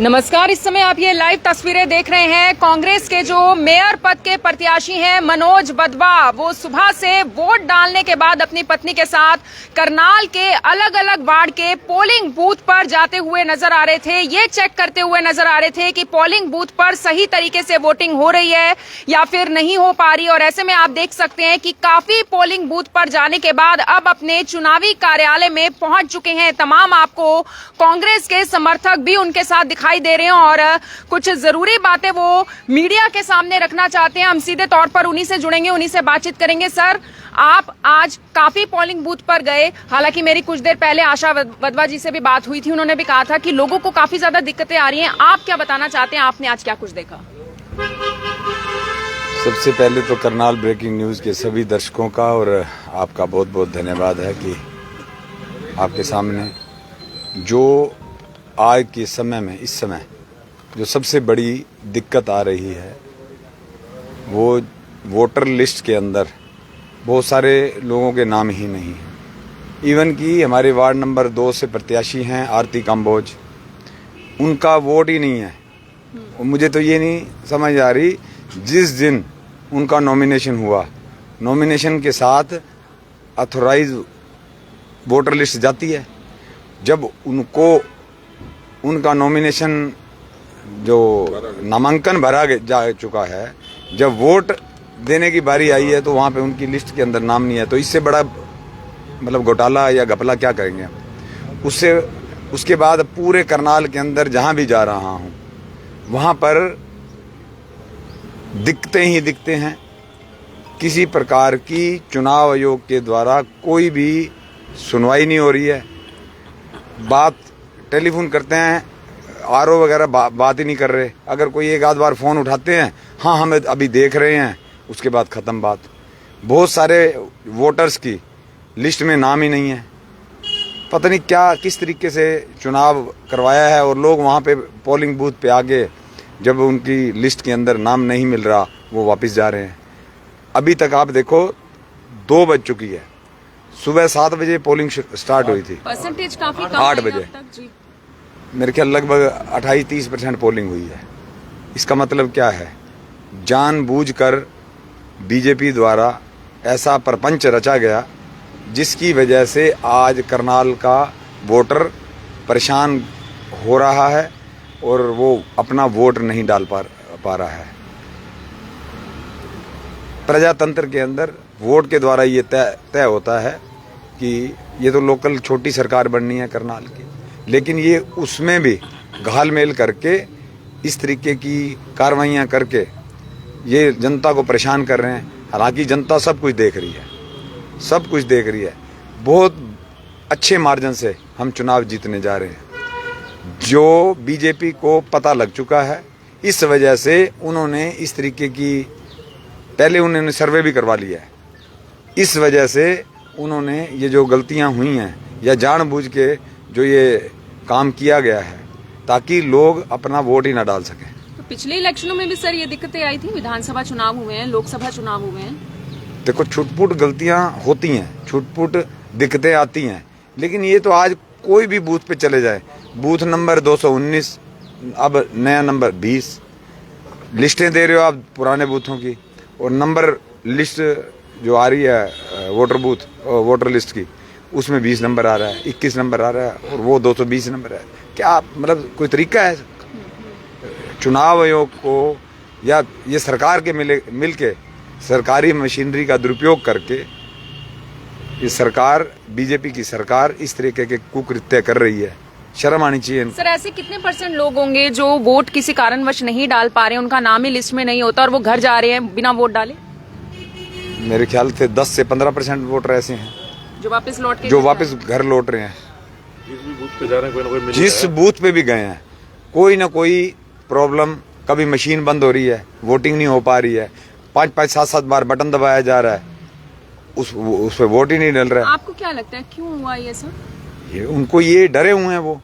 नमस्कार, इस समय आप ये लाइव तस्वीरें देख रहे हैं। कांग्रेस के जो मेयर पद के प्रत्याशी हैं मनोज बदवा, वो सुबह से वोट डालने के बाद अपनी पत्नी के साथ करनाल के अलग अलग वार्ड के पोलिंग बूथ पर जाते हुए नजर आ रहे थे। ये चेक करते हुए नजर आ रहे थे कि पोलिंग बूथ पर सही तरीके से वोटिंग हो रही है या फिर नहीं हो पा रही। और ऐसे में आप देख सकते हैं कि काफी पोलिंग बूथ पर जाने के बाद अब अपने चुनावी कार्यालय में पहुंच चुके हैं। तमाम आपको कांग्रेस के समर्थक भी उनके साथ दिखाई दे रहे हैं और कुछ जरूरी बातें वो मीडिया के सामने रखना चाहते हैं। हम सीधे तौर पर उन्हीं से जुड़ेंगे, उन्हीं से बातचीत करेंगे। सर, आप आज काफी पोलिंग बूथ पर गए। हालांकि मेरी कुछ देर पहले आशा वदवा जी से भी बात हुई थी, उन्होंने भी कहा था कि लोगों को काफी ज्यादा दिक्कतें आ रही हैं। आप क्या बताना चाहते हैं, आपने आज क्या कुछ देखा? सबसे पहले तो करनाल ब्रेकिंग न्यूज के सभी दर्शकों का और आपका बहुत बहुत धन्यवाद है कि आपके सामने जो आज के समय में, इस समय जो सबसे बड़ी दिक्कत आ रही है वो वोटर लिस्ट के अंदर बहुत सारे लोगों के नाम ही नहीं हैं। इवन कि हमारे वार्ड नंबर 2 से प्रत्याशी हैं आरती काम्बोज, उनका वोट ही नहीं है। मुझे तो ये नहीं समझ आ रही, जिस दिन उनका नॉमिनेशन हुआ, नॉमिनेशन के साथ ऑथोराइज वोटर लिस्ट जाती है। जब उनको उनका नॉमिनेशन जो नामांकन भरा जा चुका है, जब वोट देने की बारी आई है तो वहाँ पे उनकी लिस्ट के अंदर नाम नहीं है। तो इससे बड़ा मतलब घोटाला या घपला क्या करेंगे हम। उसके बाद पूरे करनाल के अंदर जहाँ भी जा रहा हूँ वहाँ पर दिखते ही दिखते हैं। किसी प्रकार की चुनाव आयोग के द्वारा कोई भी सुनवाई नहीं हो रही है। बात टेलीफोन करते हैं, आरओ वगैरह बात ही नहीं कर रहे। अगर कोई एक आध बार फ़ोन उठाते हैं, हाँ हम अभी देख रहे हैं, उसके बाद ख़त्म बात। बहुत सारे वोटर्स की लिस्ट में नाम ही नहीं है। पता नहीं क्या किस तरीके से चुनाव करवाया है। और लोग वहाँ पे पोलिंग बूथ पे आगे जब उनकी लिस्ट के अंदर नाम नहीं मिल रहा, वो वापस जा रहे हैं। अभी तक आप देखो 2 बज चुकी है, सुबह 7 बजे पोलिंग स्टार्ट हुई थी, परसेंटेज काफी कम 8 बजे मेरे ख्याल लगभग 28-30% पोलिंग हुई है। इसका मतलब क्या है, जानबूझकर बीजेपी द्वारा ऐसा प्रपंच रचा गया जिसकी वजह से आज करनाल का वोटर परेशान हो रहा है और वो अपना वोट नहीं डाल पा रहा है। प्रजातंत्र के अंदर वोट के द्वारा ये तय होता है कि ये तो लोकल छोटी सरकार बननी है करनाल की, लेकिन ये उसमें भी घालमेल करके इस तरीके की कार्रवाइयाँ करके ये जनता को परेशान कर रहे हैं। हालांकि जनता सब कुछ देख रही है, सब कुछ देख रही है। बहुत अच्छे मार्जिन से हम चुनाव जीतने जा रहे हैं। जो बीजेपी को पता लग चुका है, इस वजह से उन्होंने इस तरीके की, पहले उन्होंने सर्वे भी करवा लिया है। इस वजह से उन्होंने ये जो गलतियां हुई हैं या जानबूझ के जो ये काम किया गया है ताकि लोग अपना वोट ही ना डाल सकें। तो पिछले इलेक्शनों में भी सर ये दिक्कतें आई थी, विधानसभा चुनाव हुए हैं, लोकसभा चुनाव हुए हैं। देखो, छुटपुट गलतियां होती हैं, छुटपुट दिक्कतें आती हैं, लेकिन ये तो आज कोई भी बूथ पे चले जाए, बूथ नंबर 219, अब नया नंबर 20, लिस्टें दे रहे हो आप पुराने बूथों की, और नंबर लिस्ट जो आ रही है वोटर लिस्ट की, उसमें 20 नंबर आ रहा है, 21 नंबर आ रहा है और वो 220 नंबर है। क्या मतलब कोई तरीका है? चुनाव आयोग को या ये सरकार के मिलके सरकारी मशीनरी का दुरुपयोग करके ये सरकार, बीजेपी की सरकार, इस तरीके के कुकृत्य कर रही है। शर्म आनी चाहिए। सर, ऐसे कितने % लोग होंगे जो वोट किसी कारणवश नहीं डाल पा रहे हैं, उनका नाम ही लिस्ट में नहीं होता और वो घर जा रहे हैं बिना वोट डाले? मेरे ख्याल से 10 से 15% वोटर ऐसे हैं जो वापस लौट के घर लौट रहे हैं। जिस भी बूथ पे जा रहे हैं, कोई ना कोई जिस बूथ पे भी गए हैं, कोई ना कोई प्रॉब्लम। कभी मशीन बंद हो रही है, वोटिंग नहीं हो पा रही है, 5-5, 7-7 बार बटन दबाया जा रहा है, उस पे वोट ही नहीं डल रहा है। आपको क्या लगता है क्यों हुआ ये सब? ये उनको ये डरे हुए हैं,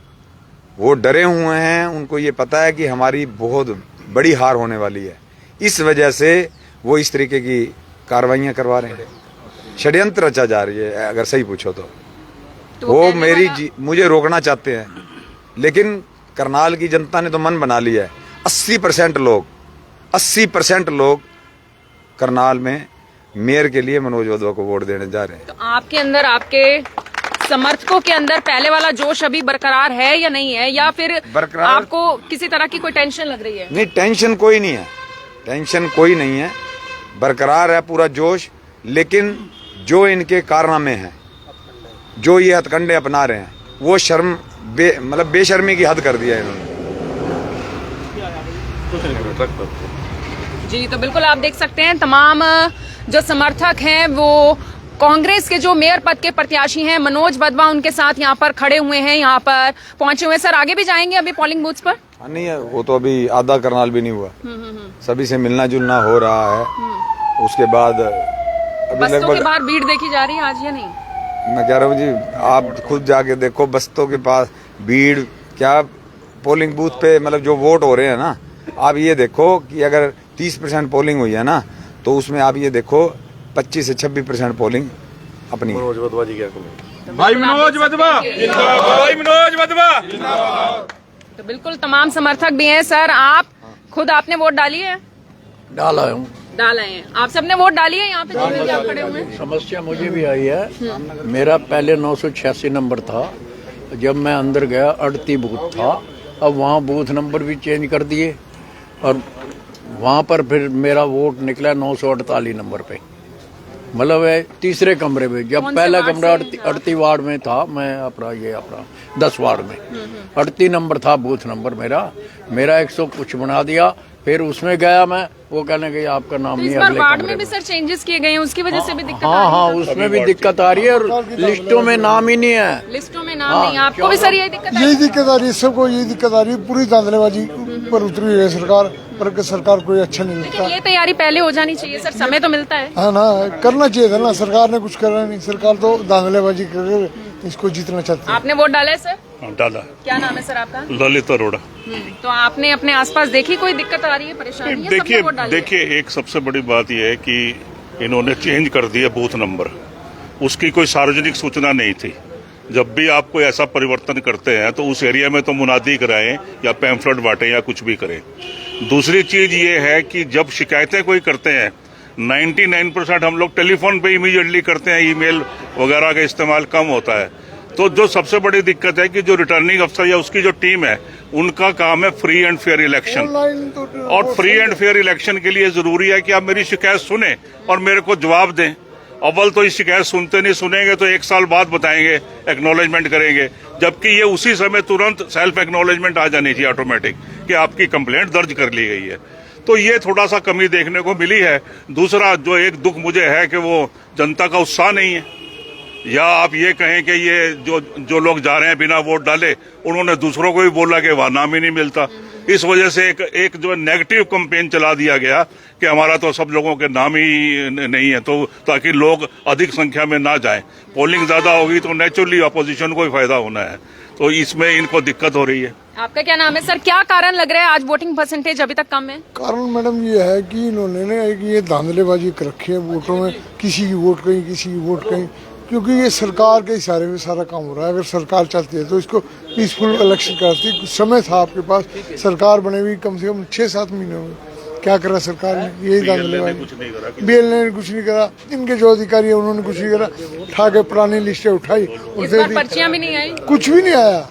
वो डरे हुए हैं। उनको ये पता है कि हमारी बहुत बड़ी हार होने वाली है, इस वजह से वो इस तरीके की कार्रवाइयाँ करवा रहे हैं। षड्यंत्र रचा जा रही है, अगर सही पूछो तो वो मुझे रोकना चाहते हैं, लेकिन करनाल की जनता ने तो मन बना लिया है। 80% लोग करनाल में मेयर के लिए मनोज वधवा को वोट देने जा रहे हैं। तो आपके अंदर, आपके समर्थकों के अंदर पहले वाला जोश अभी बरकरार है या नहीं है, या फिर बरकरार, आपको किसी तरह की कोई टेंशन लग रही है? नहीं, टेंशन कोई नहीं है, टेंशन कोई नहीं है, बरकरार है पूरा जोश। लेकिन जो इनके कारनामे हैं, जो ये हथकंडे अपना रहे हैं, वो मतलब बेशर्मी की हद कर दिया है इन्होंने। जी, तो बिल्कुल आप देख सकते हैं तमाम जो समर्थक हैं वो कांग्रेस के जो मेयर पद के प्रत्याशी हैं मनोज वधवा, उनके साथ यहाँ पर खड़े हुए हैं, यहाँ पर पहुंचे हुए। सर, आगे भी जाएंगे अभी पोलिंग बूथ्स पर? नहीं है, वो तो अभी आधा करनाल भी नहीं हुआ, सभी से मिलना जुलना हो रहा है। उसके बाद अभी बस्तों के बाहर भीड़ देखी जा रही है आज या नहीं? मैं कह रहा हूँ जी, आप खुद जाके देखो बस्तों के पास भीड़ क्या, पोलिंग बूथ पे मतलब जो वोट हो रहे हैं ना, आप ये देखो कि अगर 30% पोलिंग हुई है ना, तो उसमें आप ये देखो 25 से 26% पोलिंग अपनी। मनोज वधवा जी क्या कहेंगे? भाई मनोज वधवा जिंदाबाद, भाई मनोज वधवा जिंदाबाद। तो बिल्कुल तमाम समर्थक भी हैं। सर, आप खुद आपने वोट डाली है? डाला हूँ। डाला है। आप सबने वोट डाली है यहाँ पे जो भी आप खड़े हुए हैं? समस्या मुझे भी आई है। मेरा पहले 986 नंबर था, जब मैं अंदर गया 38 बूथ था। अब वहाँ बूथ नंबर भी चेंज कर दिए और वहाँ पर फिर मेरा वोट निकला 948 नंबर पे, मतलब है तीसरे कमरे में। जब पहला कमरा 38 वार्ड में था, मैं अपना 10 वार्ड में 38 नंबर था बूथ नंबर मेरा 100 कुछ बना दिया। फिर उसमें गया मैं, वो कहने गई आपका नाम नहीं है। इस बार वार्ड में भी सर चेंजेस किए गए हैं, उसकी वजह से भी दिक्कत हाँ, उसमें भी दिक्कत आ रही है और लिस्टों में नाम ही नहीं है। लिस्टों में नाम नहीं है। आपको भी सर यही दिक्कत है? यही दिक्कत आ रही है, सबको यही दिक्कत आ रही है। पूरी धांधलेबाजी पर उतरी हुई है सरकार, पर सरकार कोई अच्छा नहीं लगता। ये तैयारी पहले हो जानी चाहिए सर, समय तो मिलता है। हाँ ना, करना चाहिए था ना, सरकार ने कुछ करा नहीं। सरकार तो धांधलेबाजी कर इसको जीतना चाहती है। आपने वोट डाला है सर? डाला। क्या नाम है सर आपका? ललित अरोड़ा। तो आपने अपने आसपास देखी कोई दिक्कत आ रही है, परेशानी है? देखिए एक सबसे बड़ी बात यह है कि इन्होंने चेंज कर दिया बूथ नंबर, उसकी कोई सार्वजनिक सूचना नहीं थी। जब भी आप कोई ऐसा परिवर्तन करते हैं तो उस एरिया में तो मुनादी कराएं या पैम्फलेट बांटें या कुछ भी करें। दूसरी चीज ये है कि जब शिकायतें कोई करते हैं, 99% हम लोग टेलीफोन पे इमीडिएटली करते हैं, ईमेल वगैरह का इस्तेमाल कम होता है। तो जो सबसे बड़ी दिक्कत है कि जो रिटर्निंग अफसर या उसकी जो टीम है, उनका काम है फ्री एंड फेयर इलेक्शन। और फ्री एंड फेयर इलेक्शन के लिए जरूरी है कि आप मेरी शिकायत सुने और मेरे को जवाब दें। अव्वल तो इस शिकायत सुनते नहीं, सुनेंगे तो 1 साल बाद बताएंगे, एक्नॉलेजमेंट करेंगे, जबकि ये उसी समय तुरंत सेल्फ एक्नॉलेजमेंट आ जानी चाहिए ऑटोमेटिक कि आपकी कंप्लेंट दर्ज कर ली गई है। तो ये थोड़ा सा कमी देखने को मिली है। दूसरा जो एक दुख मुझे है कि वो जनता का उत्साह नहीं है, या आप ये कहें कि ये जो लोग जा रहे हैं बिना वोट डाले, उन्होंने दूसरों को भी बोला कि वहां नाम ही नहीं मिलता। इस वजह से एक जो नेगेटिव कैंपेन चला दिया गया कि हमारा तो सब लोगों के नाम ही नहीं है, तो ताकि लोग अधिक संख्या में ना जाएं। पोलिंग ज्यादा होगी तो नेचुरली अपोजिशन को ही फायदा होना है, तो इसमें इनको दिक्कत हो रही है। आपका क्या नाम है सर? क्या कारण लग रहा है आज वोटिंग परसेंटेज अभी तक कम है? कारण मैडम ये है कि इन्होंने ना ये धांधलेबाजी कर रखी है वोटों में, किसी की वोट कहीं, किसी की वोट कहीं, क्योंकि ये सरकार के इशारे में सारा काम हो रहा है। अगर सरकार चाहती है तो इसको पीसफुल इलेक्शन कराती। कुछ समय था आपके पास, सरकार बने हुई कम से कम 6-7 महीने में, क्या करा सरकार ने? यही धांधलेबाजी। BL ने कुछ नहीं करा, इनके जो अधिकारी है उन्होंने कुछ नहीं करा। उठा के पुरानी लिस्टें उठाई, पर्चियां भी नहीं आई, कुछ भी नहीं आया।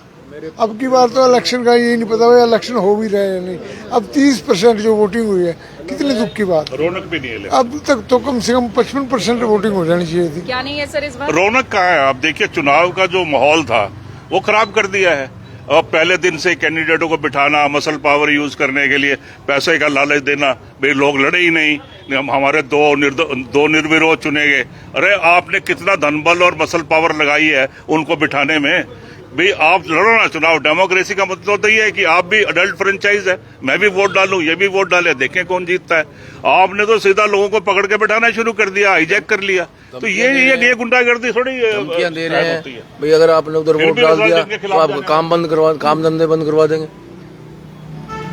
अब की बार तो इलेक्शन का यही नहीं पता हुआ इलेक्शन हो भी रहा है या नहीं। अब 30% जो वोटिंग हुई है, कितने दुख की बात। रौनक भी नहीं है। अब तक तो कम से कम 55% वोटिंग हो जानी चाहिए थी। क्या नहीं है सर इस बार? रौनक कहाँ है? आप देखिए चुनाव का जो माहौल था वो खराब कर दिया है। अब पहले दिन से कैंडिडेटों को बिठाना, मसल पावर यूज करने के लिए पैसे का लालच देना, भाई लोग लड़े ही नहीं, हमारे दो निर्विरोध चुने गए। अरे आपने कितना धनबल और मसल पावर लगाई है उनको बिठाने में। भाई आप लड़ो ना चुनाव। डेमोक्रेसी का मतलब तो ये है कि आप भी अडल्ट फ्रेंचाइज है, मैं भी वोट डालूं, ये भी वोट डाले, देखें कौन जीतता है। आपने तो सीधा लोगों को पकड़ के बैठाना शुरू कर दिया, हाईजैक कर लिया। तो ये गुंडागर्दी थोड़ी धमकियां दे रहे हैं भाई, अगर आपने उधर वोट डाल दिया तो आपका काम धंधे बंद करवा देंगे।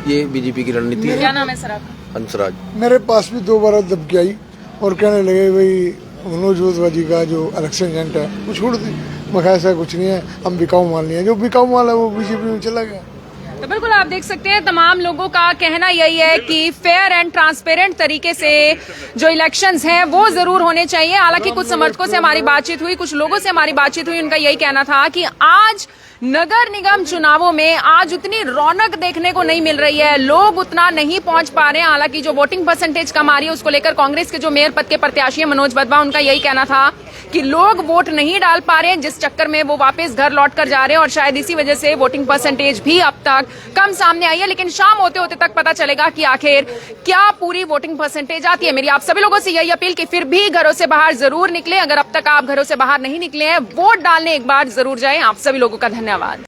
ये बीजेपी की रणनीति है। क्या नाम है सर आपका? हंसराज। मेरे पास भी 2 बार धमकी आई और कहने लगे भाई मनोज वधवा जी का जो इलेक्शन एजेंट है वो छोड़ दी। मैं ऐसा कुछ नहीं है, हम बिकाऊ माल नहीं है, जो बिकाऊ माल है वो बीजेपी में चला गया। तो बिल्कुल आप देख सकते हैं तमाम लोगों का कहना यही है कि फेयर एंड ट्रांसपेरेंट तरीके से जो इलेक्शंस हैं वो जरूर होने चाहिए। हालांकि कुछ समर्थकों से हमारी बातचीत हुई, कुछ लोगों से हमारी बातचीत हुई, उनका यही कहना था कि आज नगर निगम चुनावों में आज उतनी रौनक देखने को नहीं मिल रही है, लोग उतना नहीं पहुंच पा रहे हैं। हालांकि जो वोटिंग परसेंटेज कम आ रही है उसको लेकर कांग्रेस के जो मेयर पद के प्रत्याशी हैं मनोज वधवा, उनका यही कहना था कि लोग वोट नहीं डाल पा रहे हैं, जिस चक्कर में वो वापस घर लौट कर जा रहे हैं और शायद इसी वजह से वोटिंग परसेंटेज भी अब तक कम सामने आई है। लेकिन शाम होते होते तक पता चलेगा कि आखिर क्या पूरी वोटिंग परसेंटेज आती है। मेरी आप सभी लोगों से यही अपील कि फिर भी घरों से बाहर जरूर निकले। अगर अब तक आप घरों से बाहर नहीं निकले हैं, वोट डालने एक बार जरूर जाएं। आप सभी लोगों का धन्यवाद।